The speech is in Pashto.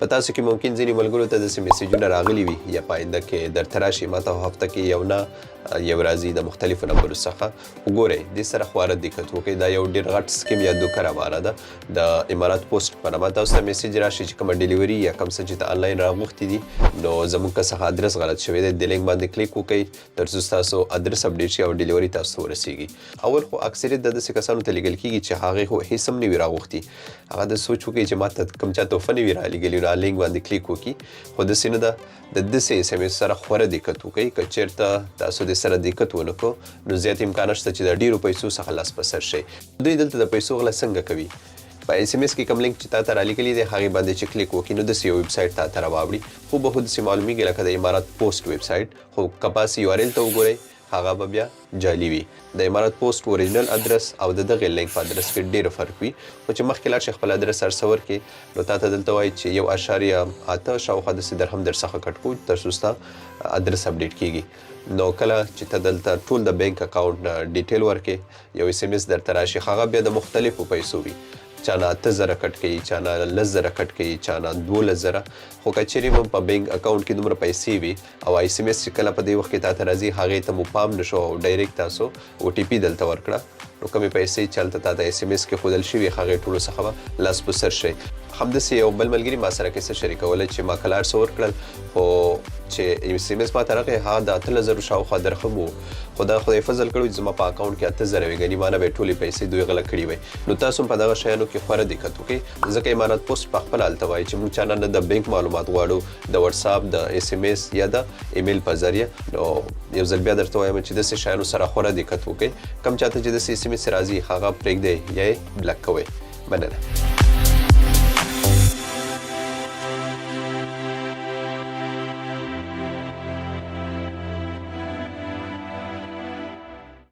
په تاسو کې ممکن ځینې ملګرو ته داسې میسیجونه راغلي وي یا په آینده کې درته راشي ماته هفته کې یو نه یو راځي د مختلفو نمبرو څخه وګورئ دې سره خواره دقت وکړئ دا یو ډېر غټ سکیم یا دوکه روانه ده د امارات پوسټ په نامه تاسو ته میسیج راشي چې کومه ډیلیوري یا کوم څه چې ته آنلاین راغوښتي دي نو زموږ څخه ادرس غلط شوی دی د لینک باندې کلیک وکړئ تر څو ستاسو ادرس اپډیټ شي او ډیلیوري تاسو ته ورسیږي اول خو اکثریت د داسې کسانو ته لیږل کېږي چې هغې خو هېڅ هم نه وي راغوښتي هغه د سوچ وکړي چې ماته کوم چا تحفه نه وي رالېږلي نو لینک باندې کلیک وکړي خو داسې نه ده د داسې اس ام اس سره خوره دقت وکړئ که چېرته تاسو د سره دقت ونه کړو نو زیات امکان شته چې د ډېرو پیسو څخه لاس په سر شئ دوی دلته د پیسو غله څنګه کوي په اس ام اس کې کوم لینک چې تا ته رالیږلی دی هغې باندې چې کلیک وکړي نو داسې یو ویب سایټ تا ته راواوړي خو به خو داسې معلومیږي لکه د امارات پوسټ ویب سایټ خو که پاسې یو آر ایل ته وګورئ هغه به بیا جعلي وي د امارات پوسټ اوریجنل ادرس او د دغې لینک په ادرس کې ډېر فرق وي خو چې مخکې لاړ شئ خپل ادرس سرسور کړي نو تا ته دلته وایي چې 1.8 شاوخوا داسې درهم درڅخه کټ کوو تر څو ستا ادرس اپډیټ کېږي نو کله چې ته دلته ټول د بینک اکاونټ ډیټیل ورکړې یو اس ام اس درته راشي هغه بیا د مختلفو پیسو وي چا نه 8000 کټ کوي چا نه 10000 کټ کوي چا نه 12000 خو که چیرې هم په بینک اکاونټ کې دومره پیسې وي او اس ام اس چې کله په دې وخت کې تا ته راځي هغې ته مو پام نشو او ډایرکټ تاسو او ټي پي دلته ورکړه نو کومې پیسې چې هلته تا ته اس ام اس کې ښودل شوي هغې ټولو څخه به لاس په سر شئ همداسې یو بل ملګري ما سره کیسه شریکوله چې ما کله هر څه ورکړل خو چې اس ام اس ما ته راغی هغه د 8000 شاوخوا درهم و خو دا خدای فضل کړی چې زما په اکاونټ کې 8000 وي ګنې ما نه به ټولې پیسې دوی غله کړي وي نو تاسو په دغه شیانو کې خوره دقت وکړئ ځکه امارات پوسټ په خپله هلته وایي چې موږ چا نه د بینک معلومات غواړو د وټساپ د اس ام اس یا د ایمیل په ذریعه نو یو ځل بیا درته وایم چې داسې شیانو سره خوره دقت وکړئ کوم چاته چې داسې اس ام اس راځي هغه پرېږدئ یا یې بلاک کوئ مننه